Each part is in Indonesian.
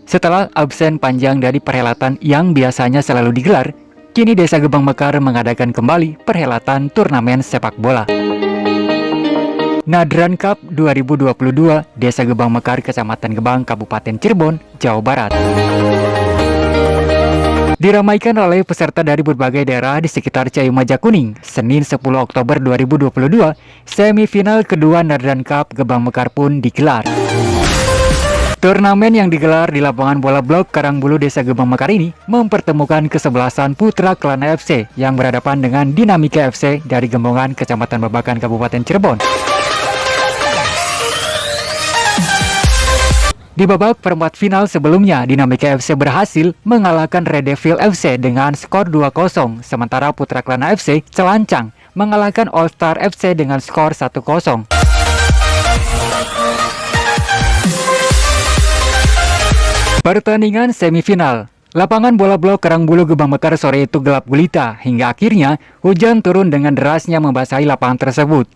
Setelah absen panjang dari perhelatan yang biasanya selalu digelar, kini Desa Gebang Mekar mengadakan kembali perhelatan turnamen sepak bola. Nadran Cup 2022 Desa Gebang Mekar, Kecamatan Gebang, Kabupaten Cirebon, Jawa Barat. Diramaikan oleh peserta dari berbagai daerah di sekitar Cayu Majakuning, Senin 10 Oktober 2022, semifinal kedua Nadran Cup Gebang Mekar pun digelar. Turnamen yang digelar di lapangan bola blok Karangbulu Desa Gebang Mekar ini mempertemukan kesebelasan Putra Kelana FC yang berhadapan dengan Dinamika FC dari Gembongan, Kecamatan Babakan, Kabupaten Cirebon. Di babak perempat final sebelumnya, Dinamika FC berhasil mengalahkan Red Devil FC dengan skor 2-0, sementara Putra Kelana FC Celancang mengalahkan All Star FC dengan skor 1-0. Pertandingan semifinal. Lapangan bola blok Karangbulu Gebang Mekar sore itu gelap gulita, hingga akhirnya hujan turun dengan derasnya membasahi lapangan tersebut.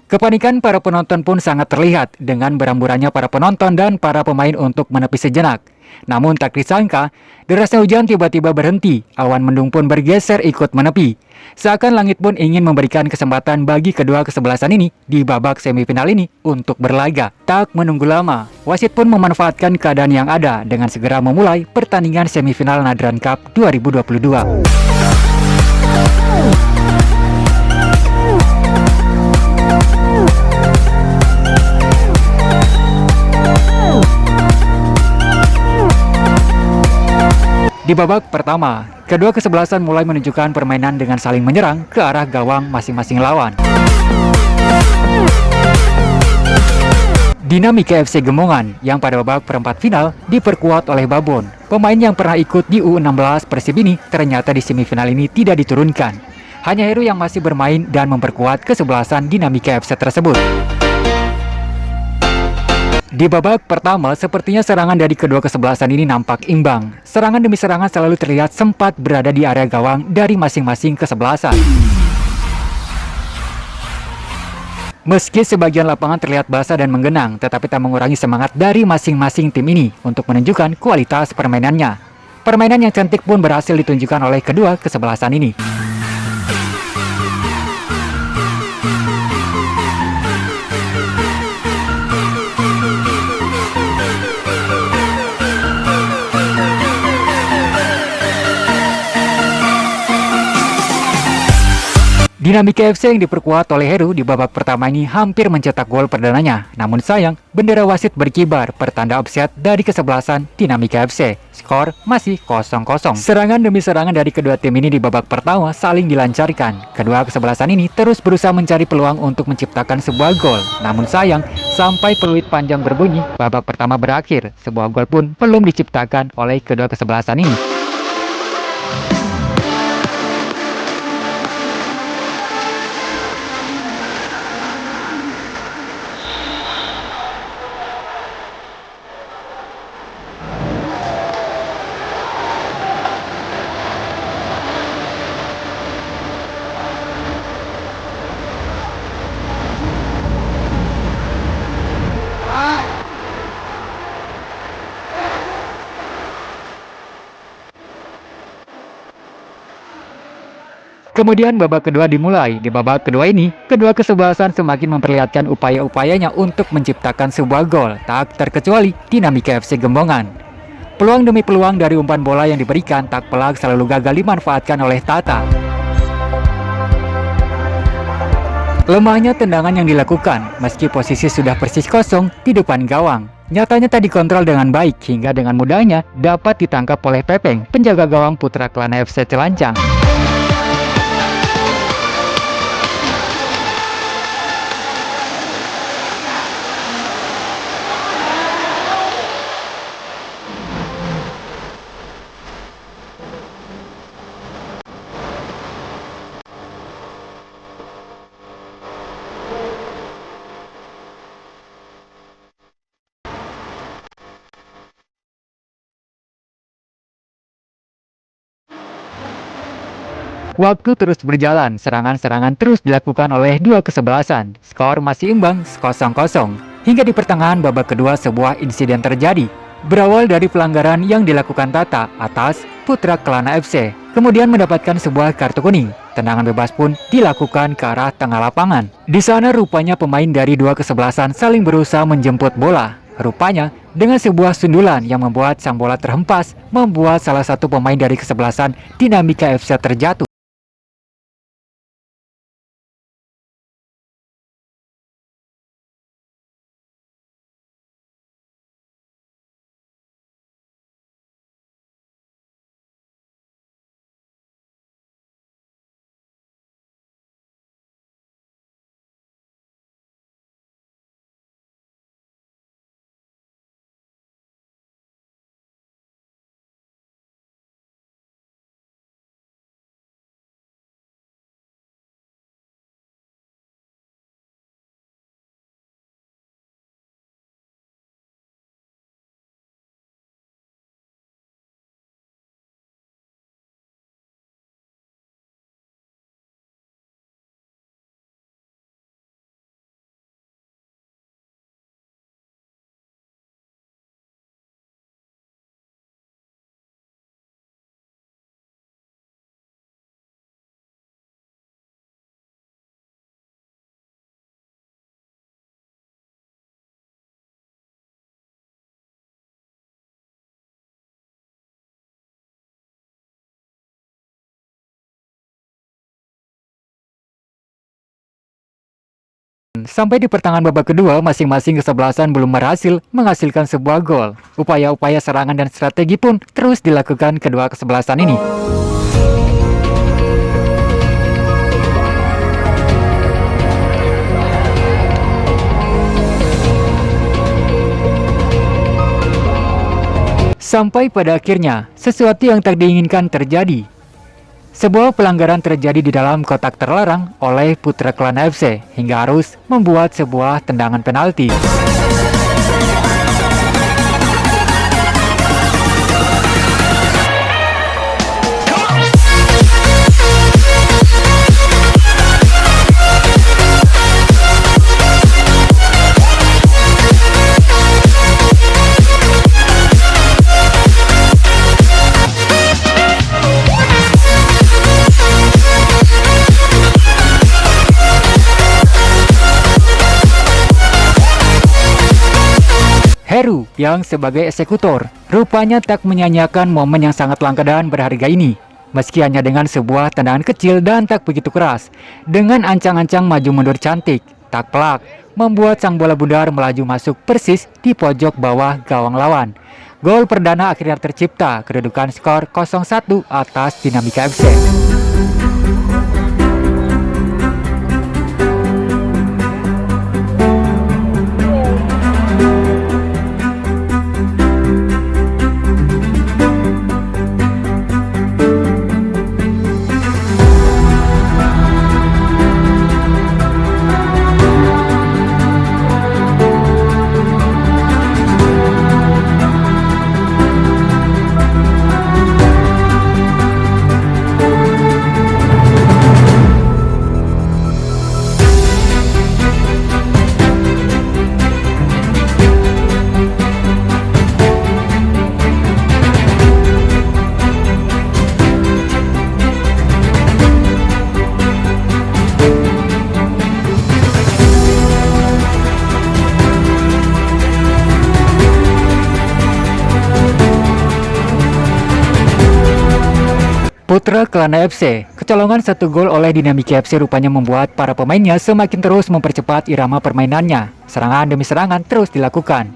Kepanikan para penonton pun sangat terlihat dengan beramburannya para penonton dan para pemain untuk menepi sejenak. Namun tak disangka, derasnya hujan tiba-tiba berhenti, awan mendung pun bergeser ikut menepi. Seakan langit pun ingin memberikan kesempatan bagi kedua kesebelasan ini di babak semifinal ini untuk berlaga. Tak menunggu lama, wasit pun memanfaatkan keadaan yang ada dengan segera memulai pertandingan semifinal Nadran Cup 2022. Di babak pertama, kedua kesebelasan mulai menunjukkan permainan dengan saling menyerang ke arah gawang masing-masing lawan. Dinamika FC Gembongan yang pada babak perempat final diperkuat oleh Babon, pemain yang pernah ikut di U16 Persib ini ternyata di semifinal ini tidak diturunkan. Hanya Heru yang masih bermain dan memperkuat kesebelasan Dinamika FC tersebut. Di babak pertama, sepertinya serangan dari kedua kesebelasan ini nampak imbang. Serangan demi serangan selalu terlihat sempat berada di area gawang dari masing-masing kesebelasan. Meski sebagian lapangan terlihat basah dan menggenang, tetapi tak mengurangi semangat dari masing-masing tim ini untuk menunjukkan kualitas permainannya. Permainan yang cantik pun berhasil ditunjukkan oleh kedua kesebelasan ini. Dinamika FC yang diperkuat oleh Heru di babak pertama ini hampir mencetak gol perdananya. Namun sayang, bendera wasit berkibar pertanda offside dari kesebelasan Dinamika FC. Skor masih 0-0. Serangan demi serangan dari kedua tim ini di babak pertama saling dilancarkan. Kedua kesebelasan ini terus berusaha mencari peluang untuk menciptakan sebuah gol. Namun sayang, sampai peluit panjang berbunyi, babak pertama berakhir. Sebuah gol pun belum diciptakan oleh kedua kesebelasan ini. Kemudian babak kedua dimulai. Di babak kedua ini, kedua kesebelasan semakin memperlihatkan upaya-upayanya untuk menciptakan sebuah gol, tak terkecuali Dinamika FC Gembongan. Peluang demi peluang dari umpan bola yang diberikan tak pelak selalu gagal dimanfaatkan oleh Tata. Lemahnya tendangan yang dilakukan, meski posisi sudah persis kosong di depan gawang. Nyatanya tak dikontrol dengan baik hingga dengan mudahnya dapat ditangkap oleh Pepeng, penjaga gawang Putra Kelana FC Celancang. Waktu terus berjalan, serangan-serangan terus dilakukan oleh dua kesebelasan. Skor masih imbang 0-0. Hingga di pertengahan babak kedua sebuah insiden terjadi. Berawal dari pelanggaran yang dilakukan Tata atas Putra Kelana FC, kemudian mendapatkan sebuah kartu kuning. Tendangan bebas pun dilakukan ke arah tengah lapangan. Di sana rupanya pemain dari dua kesebelasan saling berusaha menjemput bola. Rupanya dengan sebuah sundulan yang membuat sang bola terhempas, membuat salah satu pemain dari kesebelasan Dinamika FC terjatuh. Sampai di pertengahan babak kedua, masing-masing kesebelasan belum berhasil menghasilkan sebuah gol. Upaya-upaya serangan dan strategi pun terus dilakukan kedua kesebelasan ini. Sampai pada akhirnya, sesuatu yang tak diinginkan terjadi. Sebuah pelanggaran terjadi di dalam kotak terlarang oleh Putra Kelana FC hingga harus membuat sebuah tendangan penalti. Heru yang sebagai eksekutor rupanya tak menyanyiakan momen yang sangat langka dan berharga ini. Meski hanya dengan sebuah tendangan kecil dan tak begitu keras, dengan ancang-ancang maju mundur cantik, tak pelak, membuat sang bola bundar melaju masuk persis di pojok bawah gawang lawan. Gol perdana akhirnya tercipta, kedudukan skor 0-1 atas Dinamika FC. Putra Kelana FC, kecolongan satu gol oleh Dinamika FC rupanya membuat para pemainnya semakin terus mempercepat irama permainannya. Serangan demi serangan terus dilakukan.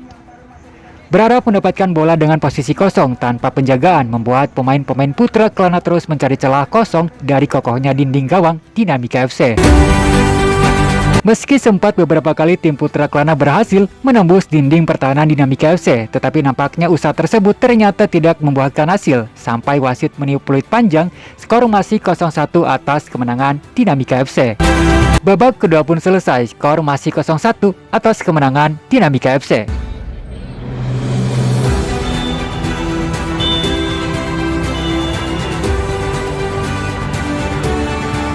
Berharap mendapatkan bola dengan posisi kosong tanpa penjagaan membuat pemain-pemain Putra Kelana terus mencari celah kosong dari kokohnya dinding gawang Dinamika FC. Meski sempat beberapa kali tim Putra Kelana berhasil menembus dinding pertahanan Dinamika FC, tetapi nampaknya usaha tersebut ternyata tidak membuahkan hasil. Sampai wasit meniup peluit panjang, skor masih 0-1 atas kemenangan Dinamika FC. Babak kedua pun selesai, skor masih 0-1 atas kemenangan Dinamika FC.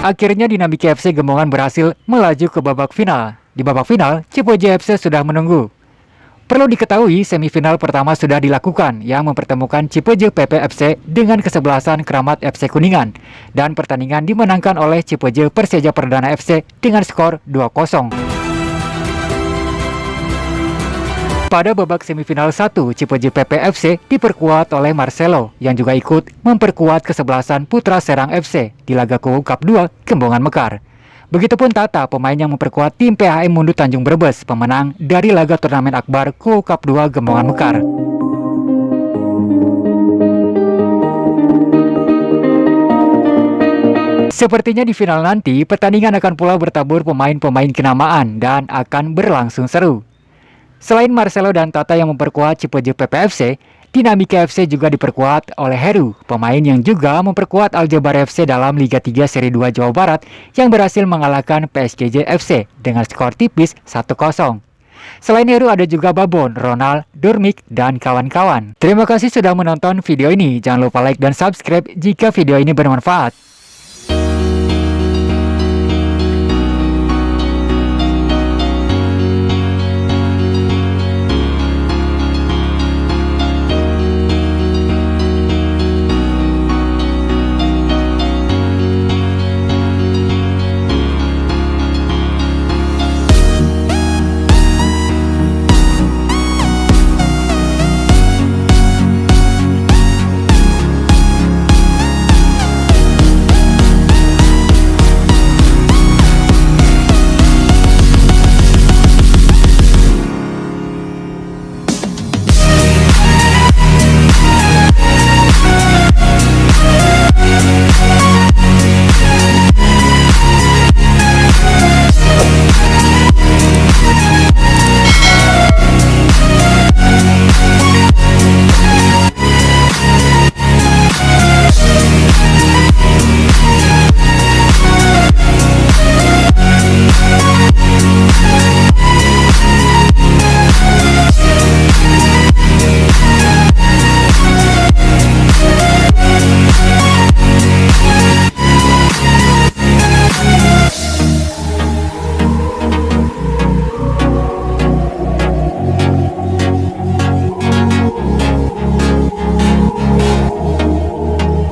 Akhirnya Dinamika FC Gembongan berhasil melaju ke babak final. Di babak final, Cipoji FC sudah menunggu. Perlu diketahui, semifinal pertama sudah dilakukan yang mempertemukan Cipeje PPFC dengan kesebelasan Keramat FC Kuningan, dan pertandingan dimenangkan oleh Cipeje Persija Perdana FC dengan skor 2-0. Pada babak semifinal 1, Cipeje PPFC diperkuat oleh Marcelo yang juga ikut memperkuat kesebelasan Putra Serang FC di laga KUU Cup 2 Gembongan Mekar. Begitupun Tata, pemain yang memperkuat tim PHM Mundu Tanjung Brebes, pemenang dari laga turnamen akbar KUU Cup 2 Gembongan Mekar. Sepertinya di final nanti, pertandingan akan pula bertabur pemain-pemain kenamaan dan akan berlangsung seru. Selain Marcelo dan Tata yang memperkuat Cipeje PPFC, Dinamika FC juga diperkuat oleh Heru, pemain yang juga memperkuat Aljabar FC dalam Liga 3 Seri 2 Jawa Barat yang berhasil mengalahkan PSGJ FC dengan skor tipis 1-0. Selain Heru ada juga Babon, Ronald, Durmik, dan kawan-kawan. Terima kasih sudah menonton video ini. Jangan lupa like dan subscribe jika video ini bermanfaat.